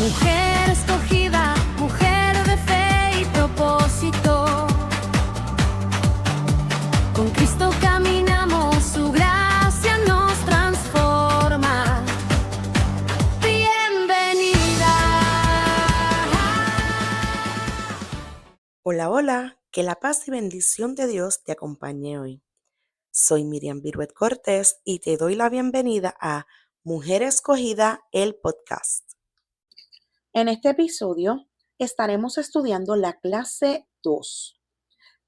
Mujer escogida, mujer de fe y propósito. Con Cristo caminamos, su gracia nos transforma. Bienvenida. Hola, hola, que la paz y bendición de Dios te acompañe hoy. Soy Miriam Viruet Cortés y te doy la bienvenida a Mujer Escogida, el podcast. En este episodio estaremos estudiando la clase 2.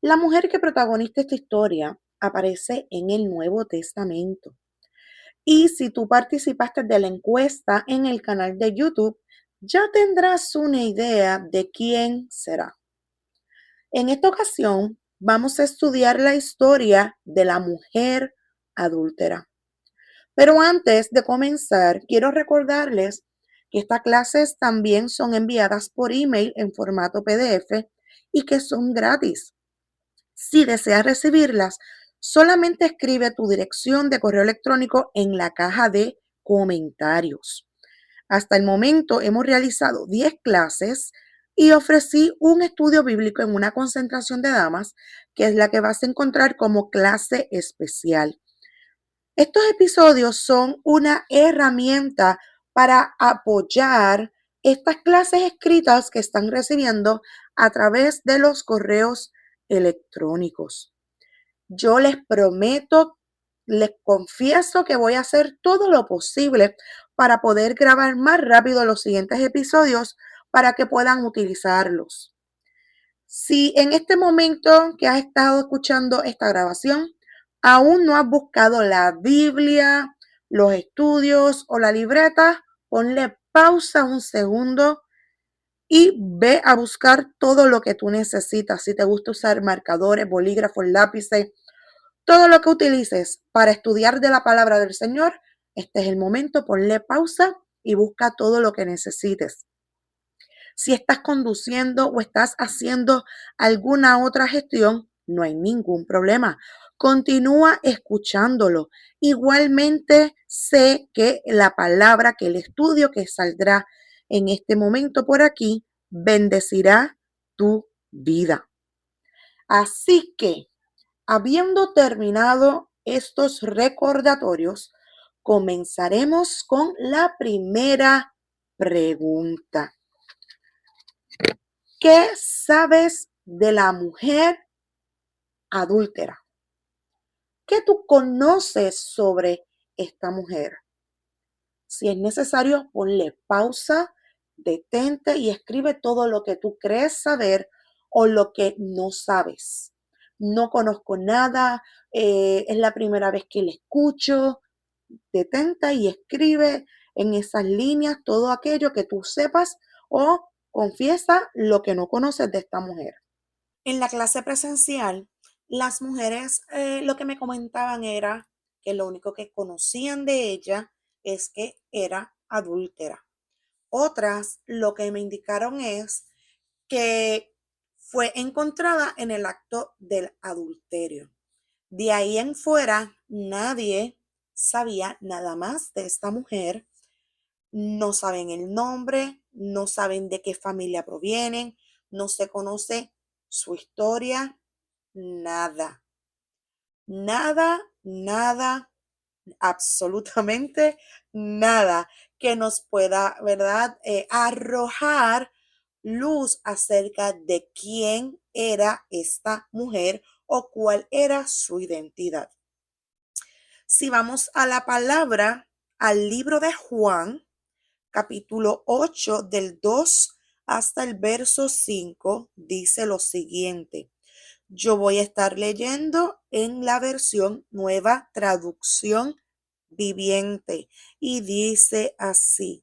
La mujer que protagoniza esta historia aparece en el Nuevo Testamento. Y si tú participaste de la encuesta en el canal de YouTube, ya tendrás una idea de quién será. En esta ocasión vamos a estudiar la historia de la mujer adúltera. Pero antes de comenzar, quiero recordarles que estas clases también son enviadas por email en formato PDF y que son gratis. Si deseas recibirlas, solamente escribe tu dirección de correo electrónico en la caja de comentarios. Hasta el momento hemos realizado 10 clases y ofrecí un estudio bíblico en una concentración de damas, que es la que vas a encontrar como clase especial. Estos episodios son una herramienta para apoyar estas clases escritas que están recibiendo a través de los correos electrónicos. Yo les prometo, les confieso que voy a hacer todo lo posible para poder grabar más rápido los siguientes episodios para que puedan utilizarlos. Si en este momento que has estado escuchando esta grabación, aún no has buscado la Biblia, los estudios o la libreta, ponle pausa un segundo y ve a buscar todo lo que tú necesitas. Si te gusta usar marcadores, bolígrafos, lápices, todo lo que utilices para estudiar de la palabra del Señor, este es el momento, ponle pausa y busca todo lo que necesites. Si estás conduciendo o estás haciendo alguna otra gestión, no hay ningún problema. Continúa escuchándolo. Igualmente sé que la palabra, que el estudio que saldrá en este momento por aquí, bendecirá tu vida. Así que, habiendo terminado estos recordatorios, comenzaremos con la primera pregunta. ¿Qué sabes de la mujer adúltera? ¿Qué tú conoces sobre esta mujer? Si es necesario, ponle pausa, detente y escribe todo lo que tú crees saber o lo que no sabes. No conozco nada, es la primera vez que le escucho. Detente y escribe en esas líneas todo aquello que tú sepas o confiesa lo que no conoces de esta mujer. En la clase presencial, las mujeres lo que me comentaban era que lo único que conocían de ella es que era adúltera. Otras lo que me indicaron es que fue encontrada en el acto del adulterio. De ahí en fuera, nadie sabía nada más de esta mujer. No saben el nombre, no saben de qué familia provienen, no se conoce su historia, nada. Nada, absolutamente nada que nos pueda, ¿verdad? Arrojar luz acerca de quién era esta mujer o cuál era su identidad. Si vamos a la palabra, al libro de Juan, capítulo 8, del 2 hasta el verso 5, dice lo siguiente. Yo voy a estar leyendo en la versión Nueva Traducción Viviente y dice así.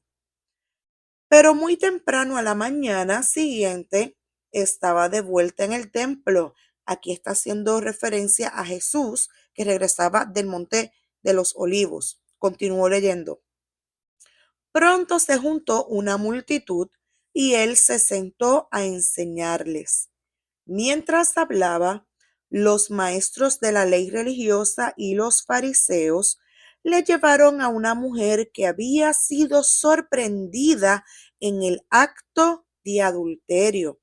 Pero muy temprano a la mañana siguiente estaba de vuelta en el templo. Aquí está haciendo referencia a Jesús que regresaba del monte de los olivos. Continuó leyendo. Pronto se juntó una multitud y él se sentó a enseñarles. Mientras hablaba, los maestros de la ley religiosa y los fariseos le llevaron a una mujer que había sido sorprendida en el acto de adulterio.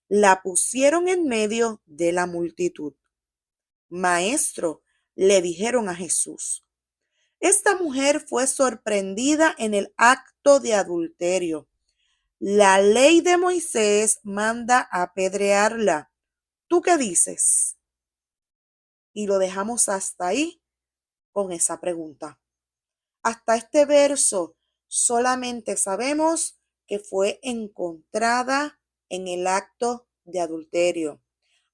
La pusieron en medio de la multitud. Maestro, le dijeron a Jesús. Esta mujer fue sorprendida en el acto de adulterio. La ley de Moisés manda apedrearla. ¿Tú qué dices? Y lo dejamos hasta ahí con esa pregunta. Hasta este verso solamente sabemos que fue encontrada en el acto de adulterio.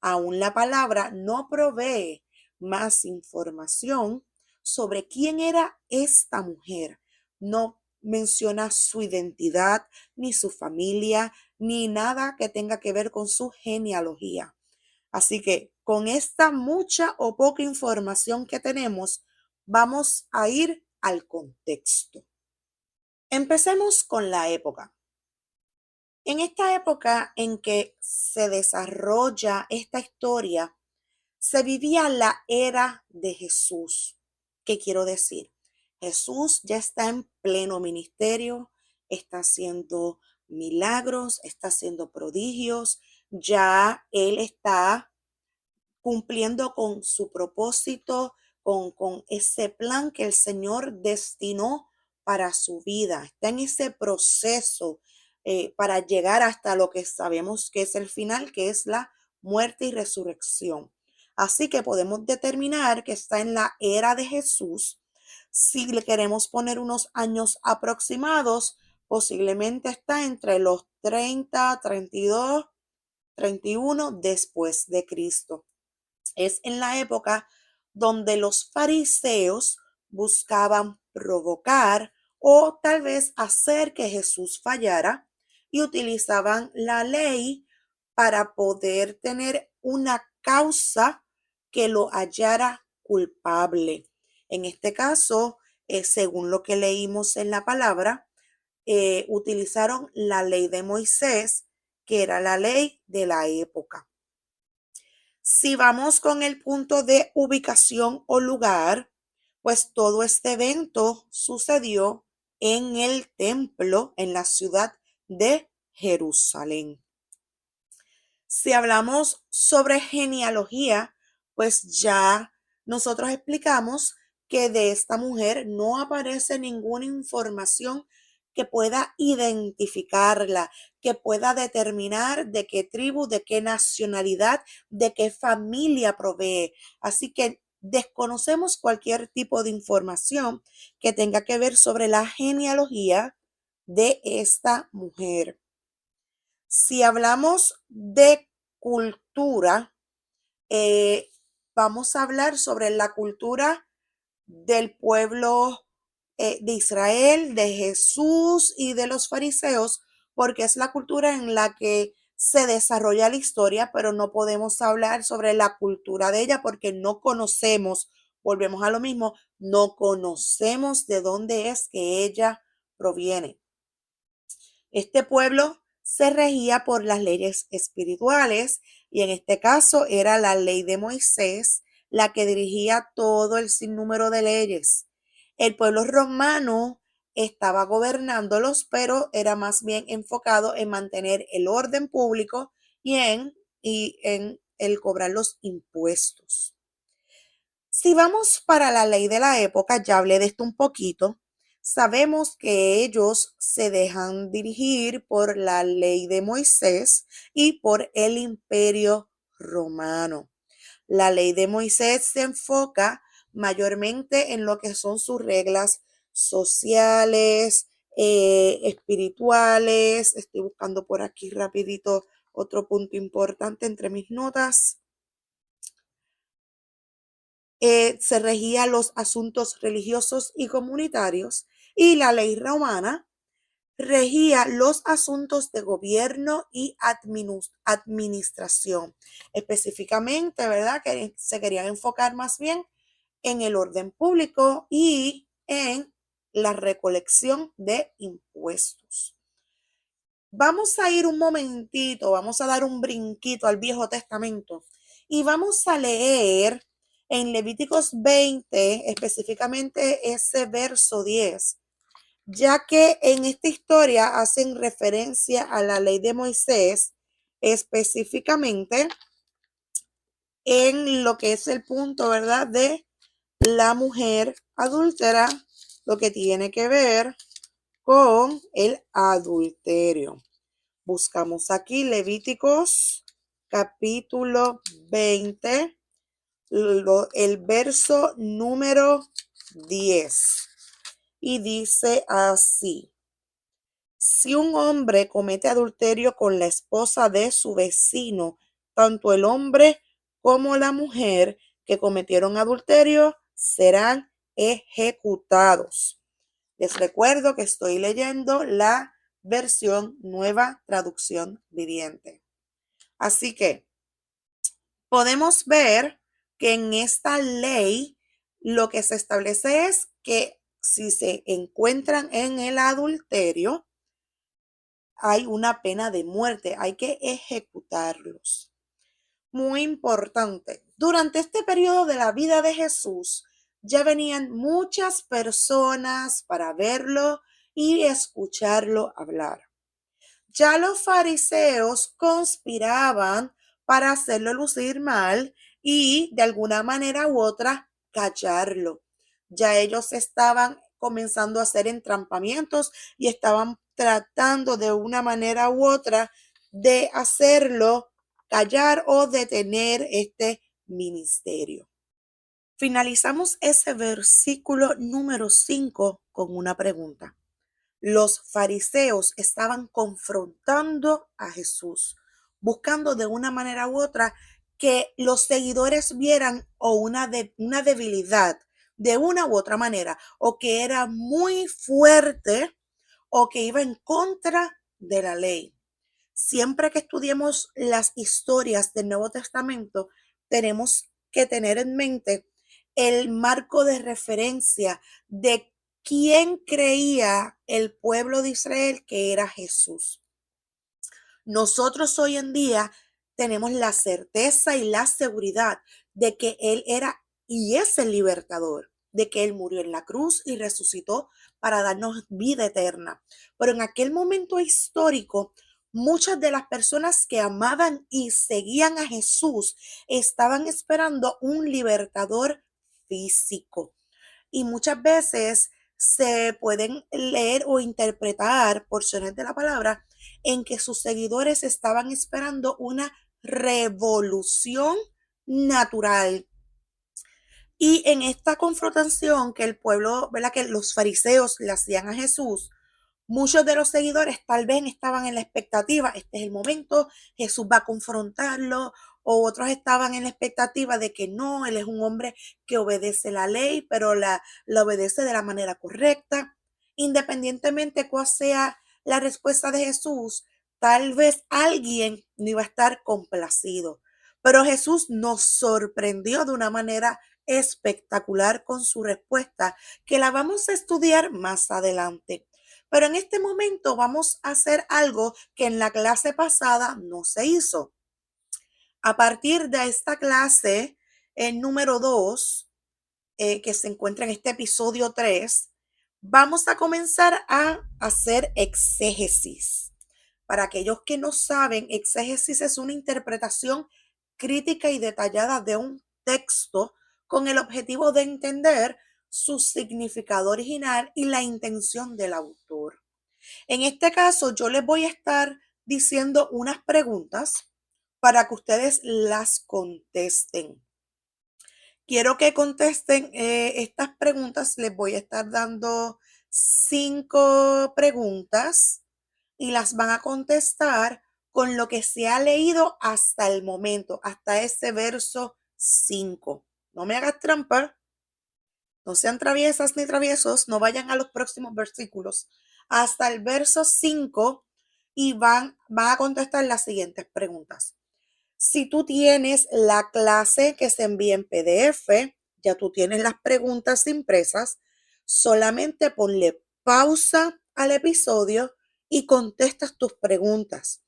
Aún la palabra no provee más información sobre quién era esta mujer. No menciona su identidad, ni su familia, ni nada que tenga que ver con su genealogía. Así que con esta mucha o poca información que tenemos, vamos a ir al contexto. Empecemos con la época. En esta época en que se desarrolla esta historia, se vivía la era de Jesús. ¿Qué quiero decir? Jesús ya está en pleno ministerio, está haciendo milagros, está haciendo prodigios, ya él está cumpliendo con su propósito, con ese plan que el Señor destinó para su vida. Está en ese proceso para llegar hasta lo que sabemos que es el final, que es la muerte y resurrección. Así que podemos determinar que está en la era de Jesús. Si le queremos poner unos años aproximados, posiblemente está entre los 30, 32, 31 después de Cristo. Es en la época donde los fariseos buscaban provocar o tal vez hacer que Jesús fallara y utilizaban la ley para poder tener una causa que lo hallara culpable. En este caso, según lo que leímos en la palabra, utilizaron la ley de Moisés, que era la ley de la época. Si vamos con el punto de ubicación o lugar, pues todo este evento sucedió en el templo en la ciudad de Jerusalén. Si hablamos sobre genealogía, pues ya nosotros explicamos que de esta mujer no aparece ninguna información que pueda identificarla, que pueda determinar de qué tribu, de qué nacionalidad, de qué familia provee. Así que desconocemos cualquier tipo de información que tenga que ver sobre la genealogía de esta mujer. Si hablamos de cultura, vamos a hablar sobre la cultura del pueblo de Israel, de Jesús y de los fariseos, porque es la cultura en la que se desarrolla la historia, pero no podemos hablar sobre la cultura de ella porque no conocemos, volvemos a lo mismo, no conocemos de dónde es que ella proviene. Este pueblo se regía por las leyes espirituales y en este caso era la ley de Moisés la que dirigía todo el sinnúmero de leyes. El pueblo romano estaba gobernándolos, pero era más bien enfocado en mantener el orden público y en el cobrar los impuestos. Si vamos para la ley de la época, ya hablé de esto un poquito, sabemos que ellos se dejan dirigir por la ley de Moisés y por el imperio romano. La ley de Moisés se enfoca mayormente en lo que son sus reglas sociales, espirituales. Estoy buscando por aquí rapidito otro punto importante entre mis notas. Se regía los asuntos religiosos y comunitarios y la ley romana regía los asuntos de gobierno y administración. Específicamente, ¿verdad? Que se querían enfocar más bien en el orden público y en la recolección de impuestos. Vamos a ir un momentito, vamos a dar un brinquito al Viejo Testamento y vamos a leer en Levíticos 20, específicamente ese verso 10. ya que en esta historia hacen referencia a la ley de Moisés, específicamente en lo que es el punto, ¿verdad?, de la mujer adúltera, lo que tiene que ver con el adulterio. Buscamos aquí Levíticos capítulo 20, el verso número 10. Y dice así: si un hombre comete adulterio con la esposa de su vecino, tanto el hombre como la mujer que cometieron adulterio serán ejecutados. Les recuerdo que estoy leyendo la versión Nueva Traducción Viviente. Así que podemos ver que en esta ley lo que se establece es que si se encuentran en el adulterio, hay una pena de muerte, hay que ejecutarlos. Muy importante, durante este periodo de la vida de Jesús, ya venían muchas personas para verlo y escucharlo hablar. Ya los fariseos conspiraban para hacerlo lucir mal y de alguna manera u otra callarlo. Ya ellos estaban comenzando a hacer entrampamientos y estaban tratando de una manera u otra de hacerlo callar o detener este ministerio. Finalizamos ese versículo número 5 con una pregunta. Los fariseos estaban confrontando a Jesús, buscando de una manera u otra que los seguidores vieran o una debilidad de una u otra manera, o que era muy fuerte o que iba en contra de la ley. Siempre que estudiemos las historias del Nuevo Testamento, tenemos que tener en mente el marco de referencia de quién creía el pueblo de Israel que era Jesús. Nosotros hoy en día tenemos la certeza y la seguridad de que Él era y es el libertador, de que Él murió en la cruz y resucitó para darnos vida eterna. Pero en aquel momento histórico, muchas de las personas que amaban y seguían a Jesús estaban esperando un libertador físico. Y muchas veces se pueden leer o interpretar porciones de la palabra en que sus seguidores estaban esperando una revolución natural. Y en esta confrontación que el pueblo, ¿verdad?, que los fariseos le hacían a Jesús, muchos de los seguidores tal vez estaban en la expectativa, este es el momento, Jesús va a confrontarlo, o otros estaban en la expectativa de que no, él es un hombre que obedece la ley, pero la obedece de la manera correcta. Independientemente cuál sea la respuesta de Jesús, tal vez alguien no iba a estar complacido. Pero Jesús nos sorprendió de una manera espectacular con su respuesta, que la vamos a estudiar más adelante. Pero en este momento vamos a hacer algo que en la clase pasada no se hizo. A partir de esta clase, el número 2, que se encuentra en este episodio 3, vamos a comenzar a hacer exégesis. Para aquellos que no saben, exégesis es una interpretación crítica y detallada de un texto con el objetivo de entender su significado original y la intención del autor. En este caso, yo les voy a estar diciendo unas preguntas para que ustedes las contesten. Quiero que contesten estas preguntas. Les voy a estar dando 5 preguntas y las van a contestar con lo que se ha leído hasta el momento, hasta ese verso 5. No me hagas trampa, no sean traviesas ni traviesos, no vayan a los próximos versículos, hasta el verso 5 y van a contestar las siguientes preguntas. Si tú tienes la clase que se envía en PDF, ya tú tienes las preguntas impresas, solamente ponle pausa al episodio y contestas tus preguntas.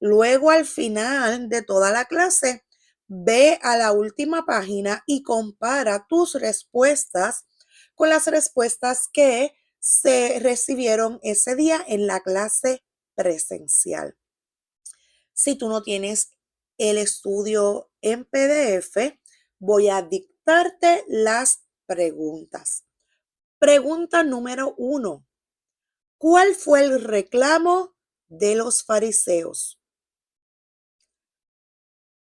Luego, al final de toda la clase, ve a la última página y compara tus respuestas con las respuestas que se recibieron ese día en la clase presencial. Si tú no tienes el estudio en PDF, voy a dictarte las preguntas. Pregunta número 1. ¿Cuál fue el reclamo de los fariseos?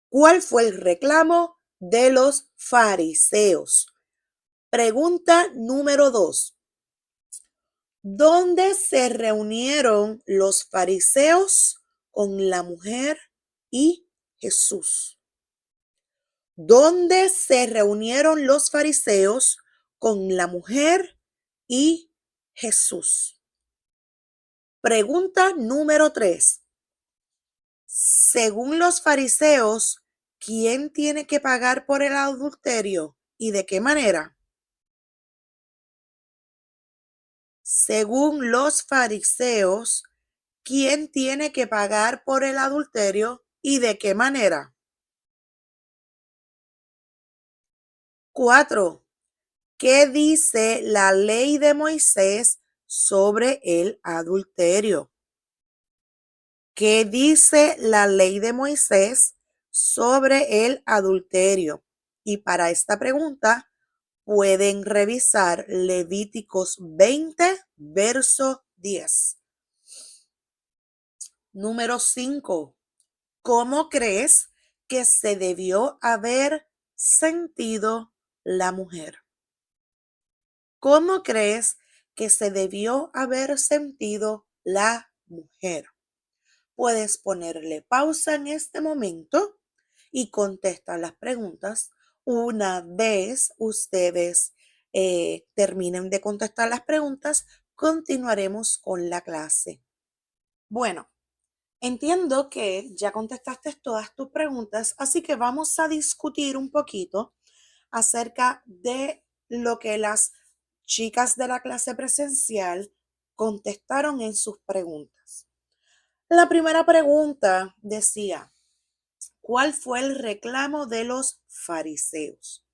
¿Cuál fue el reclamo de los fariseos? Pregunta número 2. ¿Dónde se reunieron los fariseos con la mujer y Jesús? ¿Dónde se reunieron los fariseos con la mujer y Jesús? Pregunta número 3. Según los fariseos, ¿quién tiene que pagar por el adulterio y de qué manera? Según los fariseos, ¿quién tiene que pagar por el adulterio y de qué manera? 4. ¿Qué dice la ley de Moisés sobre el adulterio? ¿Qué dice la ley de Moisés sobre el adulterio? Y para esta pregunta pueden revisar Levíticos 20, verso 10. Número 5. ¿Cómo crees que se debió haber sentido la mujer? ¿Cómo crees que se debió haber sentido la mujer? Puedes ponerle pausa en este momento y contestar las preguntas. Una vez ustedes terminen de contestar las preguntas, continuaremos con la clase. Bueno, entiendo que ya contestaste todas tus preguntas, así que vamos a discutir un poquito acerca de lo que las chicas de la clase presencial contestaron en sus preguntas. La primera pregunta decía, ¿cuál fue el reclamo de los fariseos?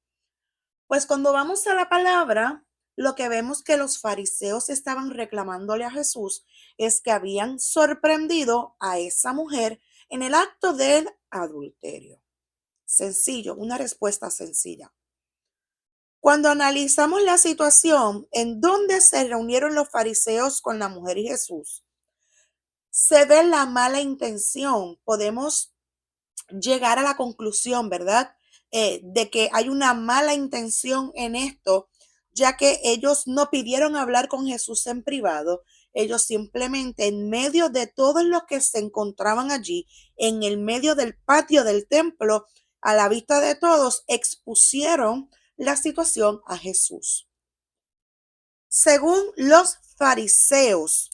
Pues cuando vamos a la palabra, lo que vemos que los fariseos estaban reclamándole a Jesús es que habían sorprendido a esa mujer en el acto del adulterio. Sencillo, una respuesta sencilla. Cuando analizamos la situación en donde se reunieron los fariseos con la mujer y Jesús, se ve la mala intención. Podemos llegar a la conclusión, ¿verdad? De que hay una mala intención en esto, ya que ellos no pidieron hablar con Jesús en privado. Ellos simplemente en medio de todos los que se encontraban allí, en el medio del patio del templo, a la vista de todos, expusieron la situación a Jesús. Según los fariseos,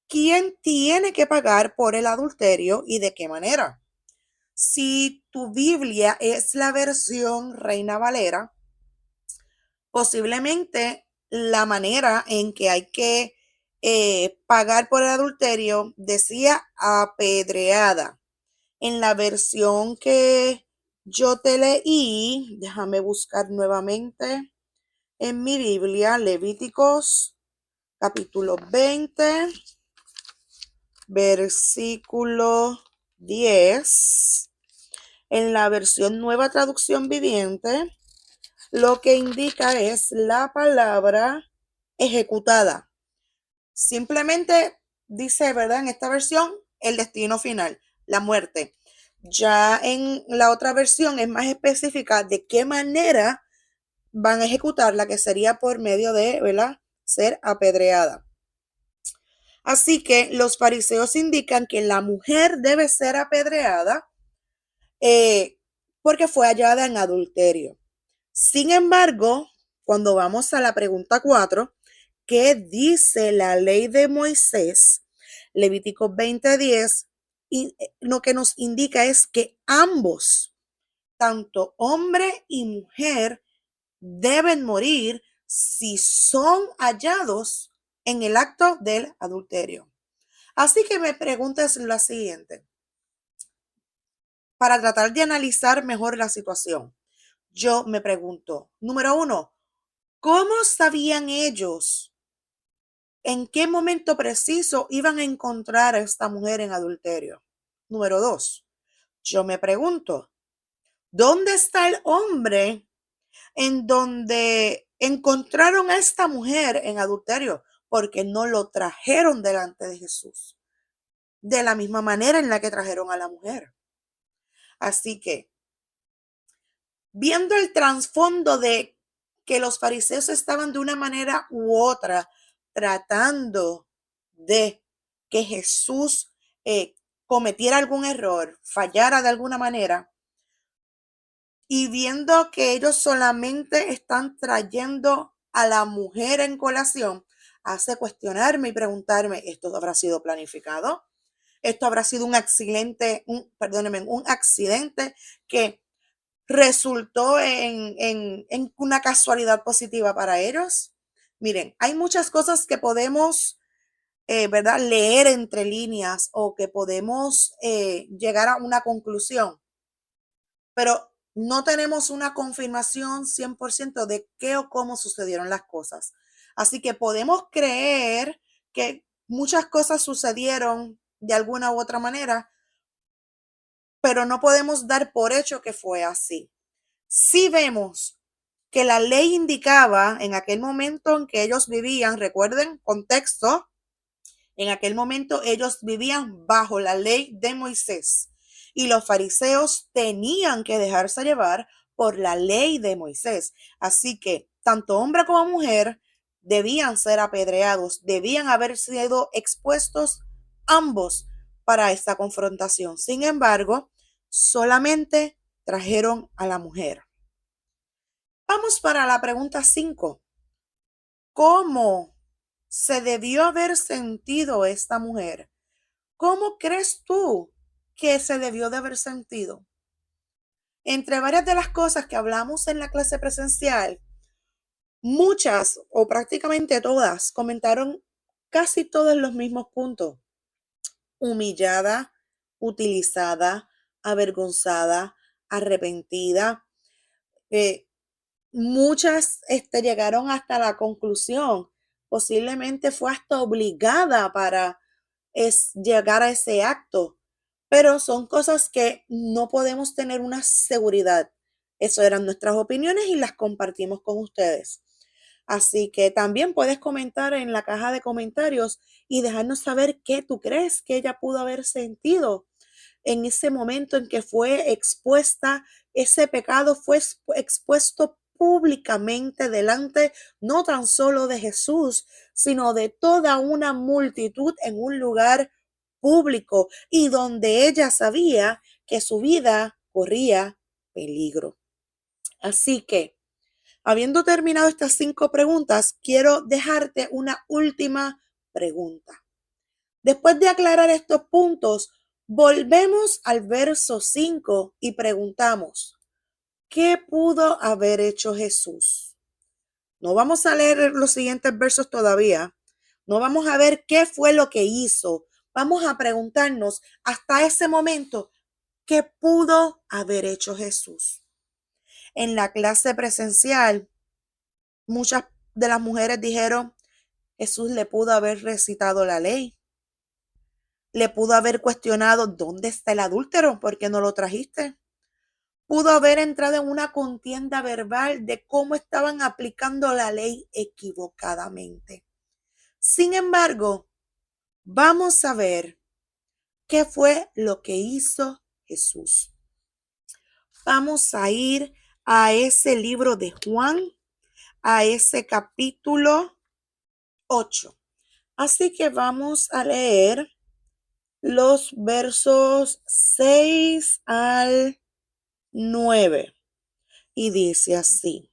¿quién tiene que pagar por el adulterio y de qué manera? Si tu Biblia es la versión Reina Valera, posiblemente la manera en que hay que pagar por el adulterio decía apedreada. En la versión que yo te leí, déjame buscar nuevamente en mi Biblia, Levíticos capítulo 20, versículo 10. En la versión Nueva Traducción Viviente, lo que indica es la palabra ejecutada. Simplemente dice, ¿verdad? En esta versión, el destino final, la muerte. Ya en la otra versión es más específica de qué manera van a ejecutarla, que sería por medio de, ¿verdad?, ser apedreada. Así que los fariseos indican que la mujer debe ser apedreada porque fue hallada en adulterio. Sin embargo, cuando vamos a la pregunta 4, ¿qué dice la ley de Moisés? Levítico 20:10, y lo que nos indica es que ambos, tanto hombre y mujer, deben morir si son hallados en el acto del adulterio. Así que me preguntas la siguiente, para tratar de analizar mejor la situación. Yo me pregunto, número 1, ¿cómo sabían ellos en qué momento preciso iban a encontrar a esta mujer en adulterio. Número 2, yo me pregunto, ¿dónde está el hombre en donde encontraron a esta mujer en adulterio? Porque no lo trajeron delante de Jesús, de la misma manera en la que trajeron a la mujer. Así que, viendo el trasfondo de que los fariseos estaban de una manera u otra tratando de que Jesús cometiera algún error, fallara de alguna manera, y viendo que ellos solamente están trayendo a la mujer en colación, hace cuestionarme y preguntarme, ¿esto habrá sido planificado? ¿Esto habrá sido un accidente, un accidente que resultó en una casualidad positiva para ellos? Miren, hay muchas cosas que podemos, ¿verdad?, leer entre líneas o que podemos llegar a una conclusión, pero no tenemos una confirmación 100% de qué o cómo sucedieron las cosas. Así que podemos creer que muchas cosas sucedieron de alguna u otra manera, pero no podemos dar por hecho que fue así. Si vemos que la ley indicaba en aquel momento en que ellos vivían, recuerden, contexto, en aquel momento ellos vivían bajo la ley de Moisés y los fariseos tenían que dejarse llevar por la ley de Moisés. Así que tanto hombre como mujer debían ser apedreados, debían haber sido expuestos ambos para esta confrontación. Sin embargo, solamente trajeron a la mujer. Vamos para la pregunta 5. ¿Cómo se debió haber sentido esta mujer? ¿Cómo crees tú que se debió de haber sentido? Entre varias de las cosas que hablamos en la clase presencial, muchas o prácticamente todas comentaron casi todos los mismos puntos. Humillada, utilizada, avergonzada, arrepentida. Muchas llegaron hasta la conclusión, posiblemente fue hasta obligada para llegar a ese acto, pero son cosas que no podemos tener una seguridad. Eso eran nuestras opiniones y las compartimos con ustedes. Así que también puedes comentar en la caja de comentarios y dejarnos saber qué tú crees que ella pudo haber sentido en ese momento en que fue expuesta, ese pecado fue expuesto públicamente delante no tan solo de Jesús, sino de toda una multitud en un lugar público y donde ella sabía que su vida corría peligro. Así que, habiendo terminado estas 5 preguntas, quiero dejarte una última pregunta. Después de aclarar estos puntos, volvemos al verso 5 y preguntamos, ¿qué pudo haber hecho Jesús? No vamos a leer los siguientes versos todavía. No vamos a ver qué fue lo que hizo. Vamos a preguntarnos hasta ese momento, ¿qué pudo haber hecho Jesús? En la clase presencial, muchas de las mujeres dijeron, Jesús le pudo haber recitado la ley. Le pudo haber cuestionado, ¿dónde está el adúltero? ¿Por qué no lo trajiste? Pudo haber entrado en una contienda verbal de cómo estaban aplicando la ley equivocadamente. Sin embargo, vamos a ver qué fue lo que hizo Jesús. Vamos a ir a ese libro de Juan, a ese capítulo 8. Así que vamos a leer los versos 6 al 9. Y dice así.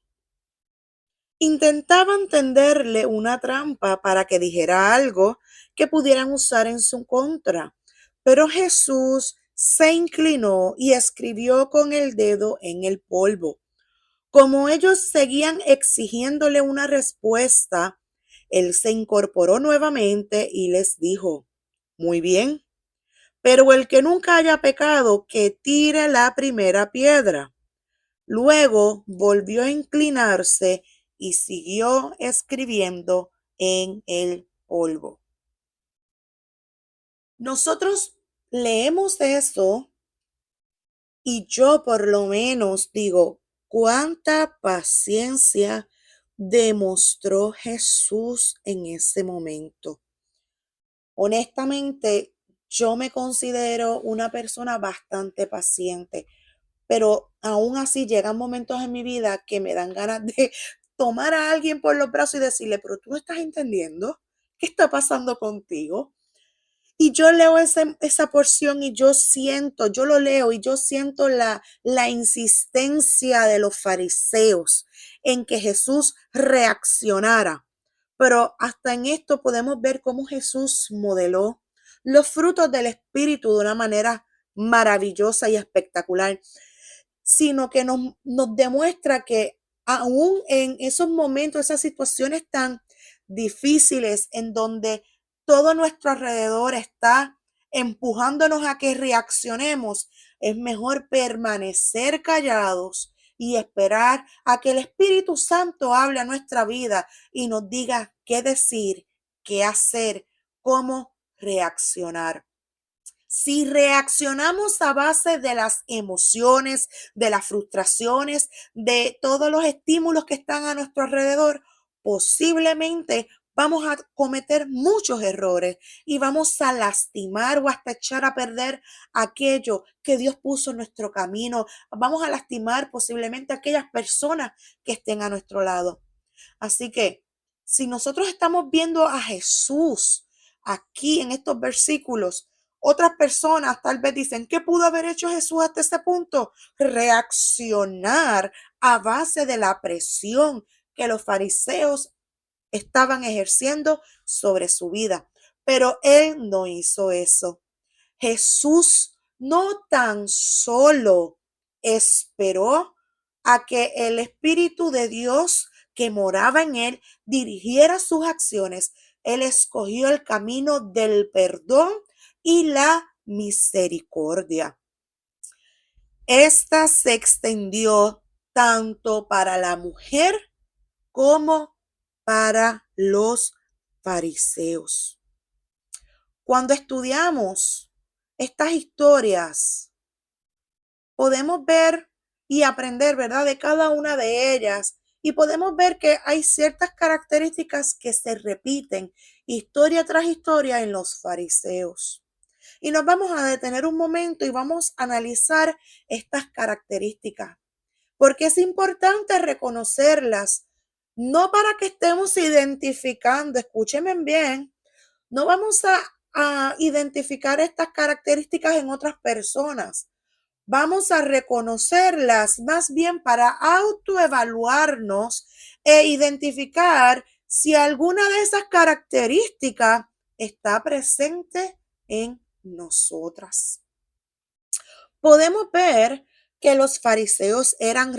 Intentaban tenderle una trampa para que dijera algo que pudieran usar en su contra. Pero Jesús se inclinó y escribió con el dedo en el polvo. Como ellos seguían exigiéndole una respuesta, él se incorporó nuevamente y les dijo, muy bien, pero el que nunca haya pecado, que tire la primera piedra. Luego volvió a inclinarse y siguió escribiendo en el polvo. Nosotros leemos eso y yo por lo menos digo, ¿cuánta paciencia demostró Jesús en ese momento? Honestamente, yo me considero una persona bastante paciente, pero aún así llegan momentos en mi vida que me dan ganas de tomar a alguien por los brazos y decirle, pero tú no estás entendiendo qué está pasando contigo. Y yo leo esa porción y yo lo leo y yo siento la insistencia de los fariseos en que Jesús reaccionara. Pero hasta en esto podemos ver cómo Jesús modeló los frutos del Espíritu de una manera maravillosa y espectacular, sino que nos demuestra que aún en esos momentos, esas situaciones tan difíciles en donde todo nuestro alrededor está empujándonos a que reaccionemos, es mejor permanecer callados y esperar a que el Espíritu Santo hable a nuestra vida y nos diga qué decir, qué hacer, cómo reaccionar. Si reaccionamos a base de las emociones, de las frustraciones, de todos los estímulos que están a nuestro alrededor, posiblemente vamos a cometer muchos errores y vamos a lastimar o hasta echar a perder aquello que Dios puso en nuestro camino. Vamos a lastimar posiblemente a aquellas personas que estén a nuestro lado. Así que si nosotros estamos viendo a Jesús aquí en estos versículos, otras personas tal vez dicen, ¿qué pudo haber hecho Jesús hasta ese punto? Reaccionar a base de la presión que los fariseos estaban ejerciendo sobre su vida. Pero él no hizo eso. Jesús no tan solo esperó a que el Espíritu de Dios que moraba en él dirigiera sus acciones. Él escogió el camino del perdón y la misericordia. Esta se extendió tanto para la mujer como para los fariseos. Cuando estudiamos estas historias, podemos ver y aprender, ¿verdad?, de cada una de ellas. Y podemos ver que hay ciertas características que se repiten historia tras historia en los fariseos. Y nos vamos a detener un momento y vamos a analizar estas características, porque es importante reconocerlas, no para que estemos identificando, escúchenme bien, no vamos a identificar estas características en otras personas. Vamos a reconocerlas más bien para autoevaluarnos e identificar si alguna de esas características está presente en nosotras. Podemos ver que los fariseos eran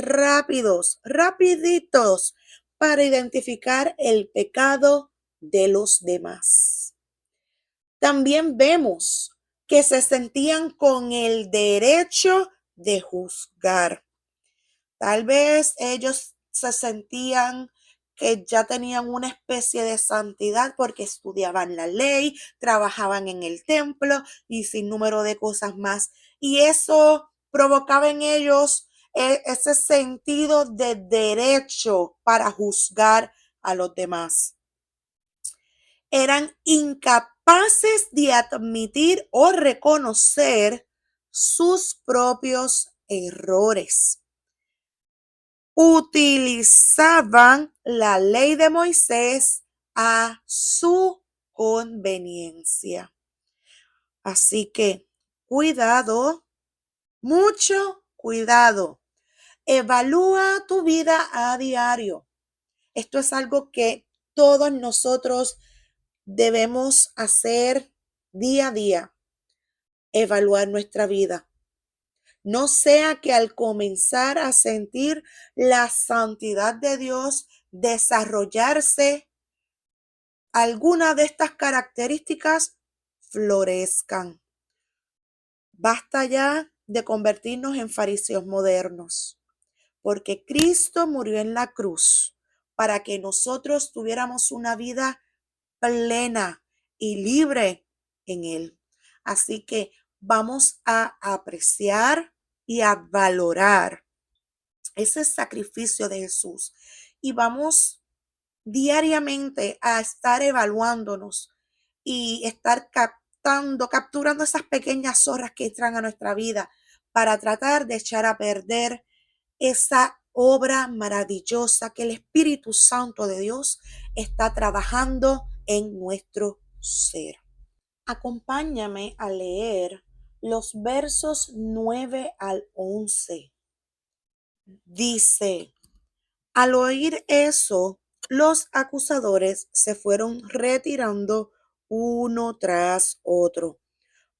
rapiditos para identificar el pecado de los demás. También vemos que se sentían con el derecho de juzgar. Tal vez ellos se sentían que ya tenían una especie de santidad porque estudiaban la ley, trabajaban en el templo y sin número de cosas más. Y eso provocaba en ellos ese sentido de derecho para juzgar a los demás. Eran incapaces de admitir o reconocer sus propios errores. Utilizaban la ley de Moisés a su conveniencia. Así que cuidado, mucho cuidado. Evalúa tu vida a diario. Esto es algo que todos nosotros debemos hacer día a día. Evaluar nuestra vida. No sea que al comenzar a sentir la santidad de Dios desarrollarse, alguna de estas características florezcan. Basta ya de convertirnos en fariseos modernos, porque Cristo murió en la cruz para que nosotros tuviéramos una vida plena y libre en Él. Así que vamos a apreciar y a valorar ese sacrificio de Jesús y vamos diariamente a estar evaluándonos y estar capturando esas pequeñas zorras que entran a nuestra vida para tratar de echar a perder esa obra maravillosa que el Espíritu Santo de Dios está trabajando en nuestro ser. Acompáñame a leer los versos 9 al 11. Dice: al oír eso, los acusadores se fueron retirando uno tras otro,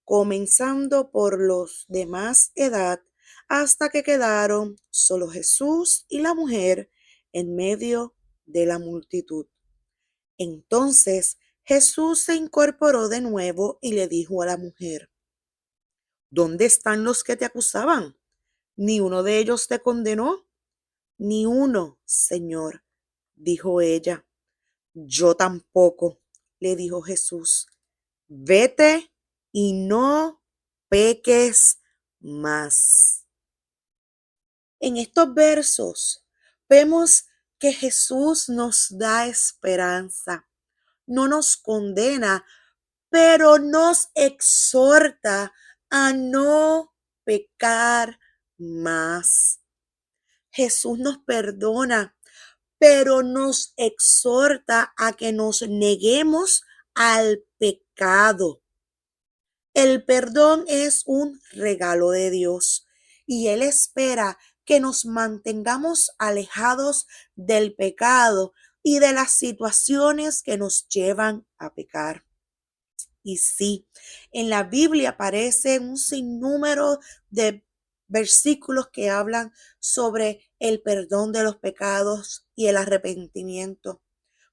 comenzando por los de más edad, hasta que quedaron solo Jesús y la mujer en medio de la multitud. Entonces Jesús se incorporó de nuevo y le dijo a la mujer: ¿dónde están los que te acusaban? ¿Ni uno de ellos te condenó? Ni uno, Señor, dijo ella. Yo tampoco, le dijo Jesús. Vete y no peques más. En estos versos vemos que Jesús nos da esperanza, no nos condena, pero nos exhorta a no pecar más. Jesús nos perdona, pero nos exhorta a que nos neguemos al pecado. El perdón es un regalo de Dios y Él espera que nos mantengamos alejados del pecado y de las situaciones que nos llevan a pecar. Y sí, en la Biblia aparece un sinnúmero de versículos que hablan sobre el perdón de los pecados y el arrepentimiento.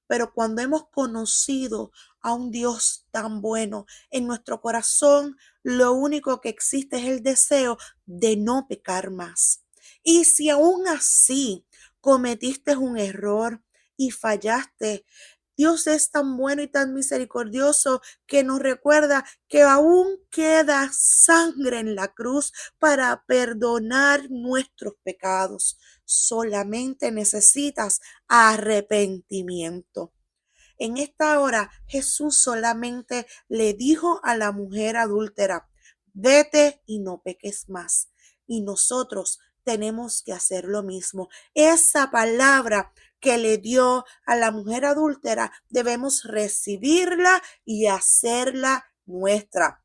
Pero cuando hemos conocido a un Dios tan bueno, en nuestro corazón lo único que existe es el deseo de no pecar más. Y si aún así cometiste un error y fallaste, Dios es tan bueno y tan misericordioso que nos recuerda que aún queda sangre en la cruz para perdonar nuestros pecados. Solamente necesitas arrepentimiento. En esta hora Jesús solamente le dijo a la mujer adúltera: vete y no peques más. Y nosotros tenemos que hacer lo mismo. Esa palabra que le dio a la mujer adúltera debemos recibirla y hacerla nuestra.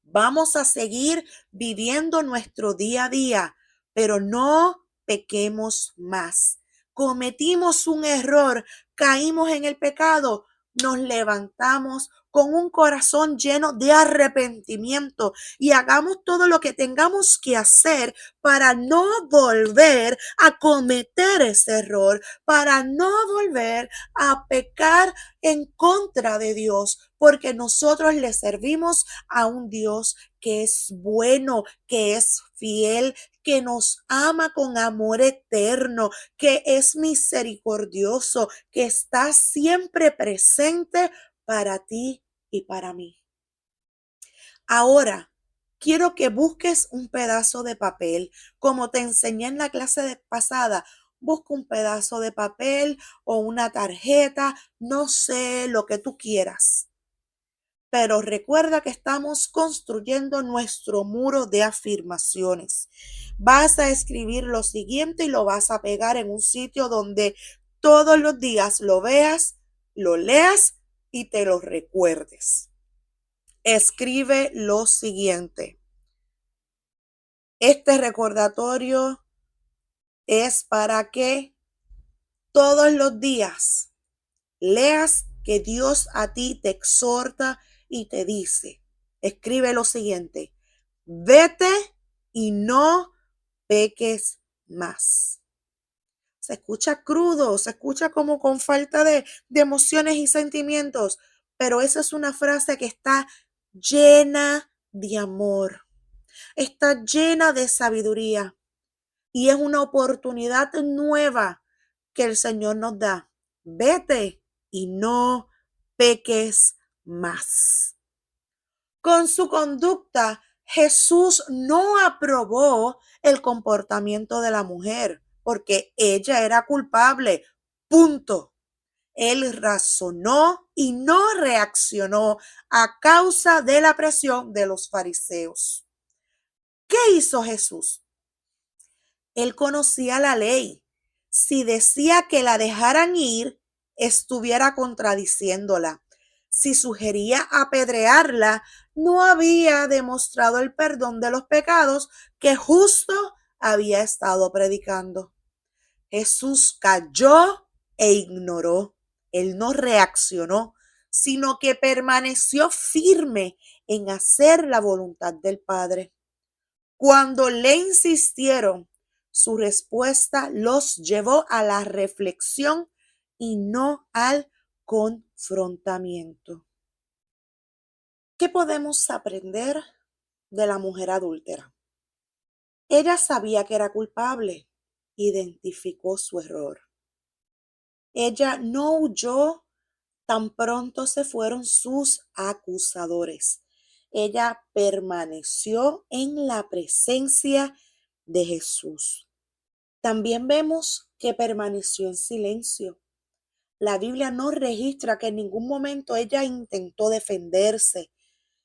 Vamos a seguir viviendo nuestro día a día, pero no pequemos más. Cometimos un error, caímos en el pecado, nos levantamos con un corazón lleno de arrepentimiento y hagamos todo lo que tengamos que hacer para no volver a cometer ese error, para no volver a pecar en contra de Dios, porque nosotros le servimos a un Dios que es bueno, que es fiel, que nos ama con amor eterno, que es misericordioso, que está siempre presente para ti y para mí. Ahora, quiero que busques un pedazo de papel, como te enseñé en la clase pasada. Busca un pedazo de papel o una tarjeta, no sé, lo que tú quieras. Pero recuerda que estamos construyendo nuestro muro de afirmaciones. Vas a escribir lo siguiente y lo vas a pegar en un sitio donde todos los días lo veas, lo leas y te lo recuerdes. Escribe lo siguiente: este recordatorio es para que todos los días leas que Dios a ti te exhorta y te dice. Escribe lo siguiente: vete y no peques más. Se escucha crudo, se escucha como con falta de emociones y sentimientos, pero esa es una frase que está llena de amor, está llena de sabiduría y es una oportunidad nueva que el Señor nos da. Vete y no peques más. Con su conducta, Jesús no aprobó el comportamiento de la mujer porque ella era culpable. Punto. Él razonó y no reaccionó a causa de la presión de los fariseos. ¿Qué hizo Jesús? Él conocía la ley. Si decía que la dejaran ir, estuviera contradiciéndola. Si sugería apedrearla, no había demostrado el perdón de los pecados que justo había estado predicando. Jesús calló e ignoró. Él no reaccionó, sino que permaneció firme en hacer la voluntad del Padre. Cuando le insistieron, su respuesta los llevó a la reflexión y no al confrontamiento. ¿Qué podemos aprender de la mujer adúltera? Ella sabía que era culpable, identificó su error. Ella no huyó tan pronto se fueron sus acusadores. Ella permaneció en la presencia de Jesús. También vemos que permaneció en silencio. La Biblia no registra que en ningún momento ella intentó defenderse.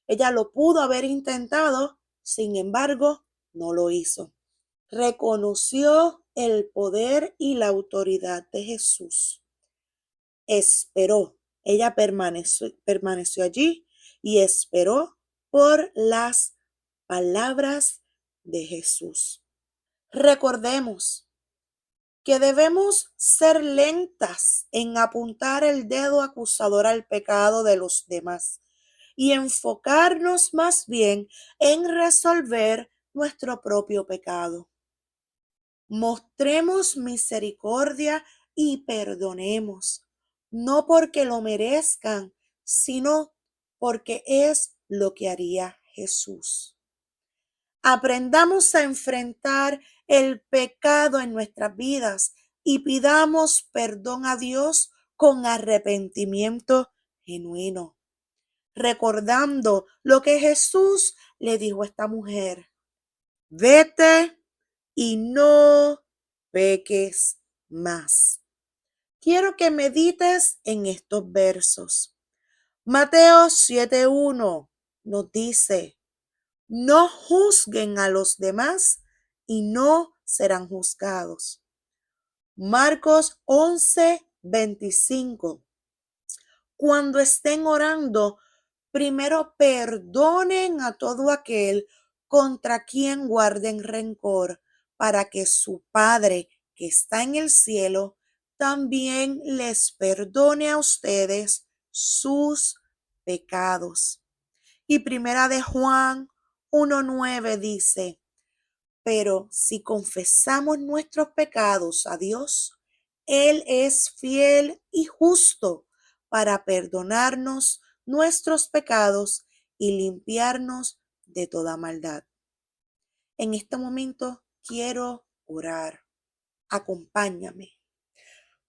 Ella lo pudo haber intentado, sin embargo, no lo hizo. Reconoció el poder y la autoridad de Jesús. Esperó. Ella permaneció allí y esperó por las palabras de Jesús. Recordemos que debemos ser lentas en apuntar el dedo acusador al pecado de los demás y enfocarnos más bien en resolver nuestro propio pecado. Mostremos misericordia y perdonemos, no porque lo merezcan, sino porque es lo que haría Jesús. Aprendamos a enfrentar el pecado en nuestras vidas y pidamos perdón a Dios con arrepentimiento genuino, recordando lo que Jesús le dijo a esta mujer: vete y no peques más. Quiero que medites en estos versos. Mateo 7:1 nos dice: no juzguen a los demás y no serán juzgados. Marcos 11:25. Cuando estén orando, primero perdonen a todo aquel contra quien guarden rencor, para que su Padre que está en el cielo también les perdone a ustedes sus pecados. Y primera de Juan 1:9 dice: pero si confesamos nuestros pecados a Dios, Él es fiel y justo para perdonarnos nuestros pecados y limpiarnos de toda maldad. En este momento quiero orar. Acompáñame.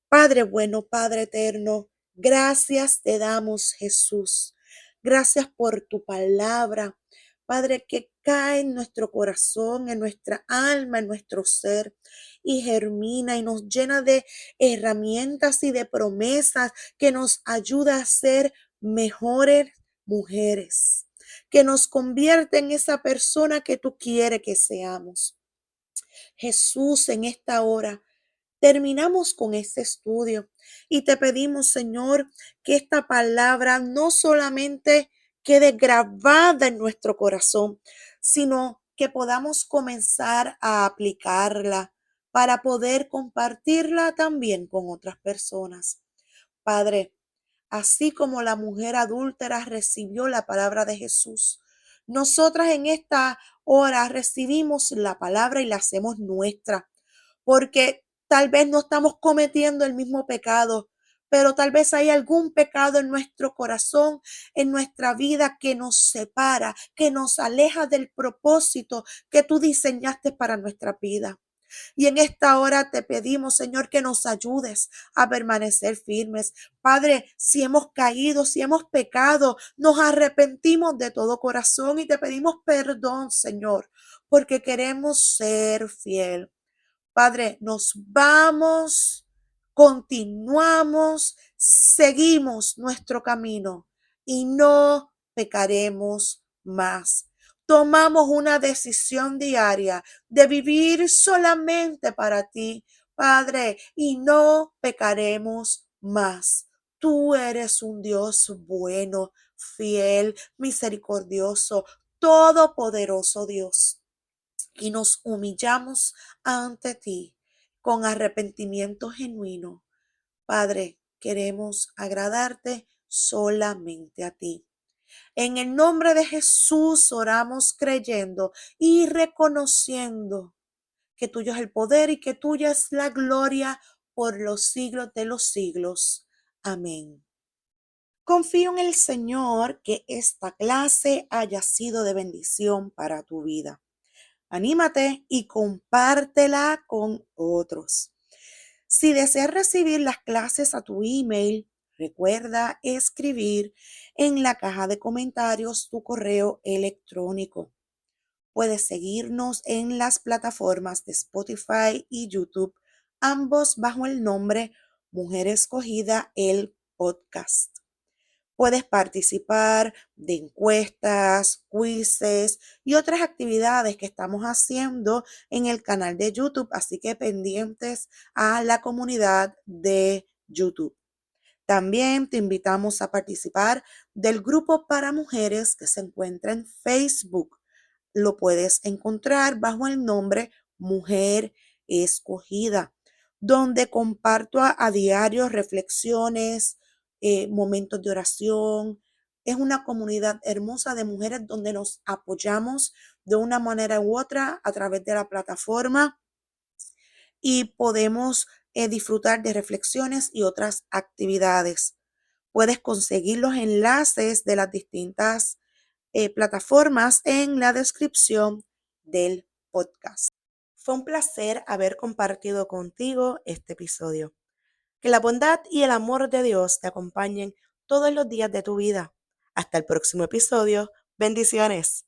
Padre bueno, Padre eterno, gracias te damos, Jesús. Gracias por tu palabra, Padre, que cae en nuestro corazón, en nuestra alma, en nuestro ser y germina y nos llena de herramientas y de promesas que nos ayuda a ser mejores mujeres, que nos convierte en esa persona que tú quieres que seamos. Jesús, en esta hora terminamos con este estudio y te pedimos, Señor, que esta palabra no solamente quede grabada en nuestro corazón, sino que podamos comenzar a aplicarla para poder compartirla también con otras personas. Padre, así como la mujer adúltera recibió la palabra de Jesús, nosotras en esta hora recibimos la palabra y la hacemos nuestra, porque tal vez no estamos cometiendo el mismo pecado, pero tal vez hay algún pecado en nuestro corazón, en nuestra vida, que nos separa, que nos aleja del propósito que tú diseñaste para nuestra vida. Y en esta hora te pedimos, Señor, que nos ayudes a permanecer firmes. Padre, si hemos caído, si hemos pecado, nos arrepentimos de todo corazón y te pedimos perdón, Señor, porque queremos ser fiel. Padre, nos vamos, continuamos, seguimos nuestro camino y no pecaremos más. Tomamos una decisión diaria de vivir solamente para ti, Padre, y no pecaremos más. Tú eres un Dios bueno, fiel, misericordioso, todopoderoso Dios, y nos humillamos ante ti con arrepentimiento genuino. Padre, queremos agradarte solamente a ti. En el nombre de Jesús oramos creyendo y reconociendo que tuyo es el poder y que tuya es la gloria por los siglos de los siglos. Amén. Confío en el Señor que esta clase haya sido de bendición para tu vida. Anímate y compártela con otros. Si deseas recibir las clases a tu email, recuerda escribir en la caja de comentarios tu correo electrónico. Puedes seguirnos en las plataformas de Spotify y YouTube, ambos bajo el nombre Mujer Escogida, el podcast. Puedes participar de encuestas, quizzes y otras actividades que estamos haciendo en el canal de YouTube, así que pendientes a la comunidad de YouTube. También te invitamos a participar del grupo para mujeres que se encuentra en Facebook. Lo puedes encontrar bajo el nombre Mujer Escogida, donde comparto a diario reflexiones, momentos de oración. Es una comunidad hermosa de mujeres donde nos apoyamos de una manera u otra a través de la plataforma y podemos disfrutar de reflexiones y otras actividades. Puedes conseguir los enlaces de las distintas plataformas en la descripción del podcast. Fue un placer haber compartido contigo este episodio. Que la bondad y el amor de Dios te acompañen todos los días de tu vida. Hasta el próximo episodio. Bendiciones.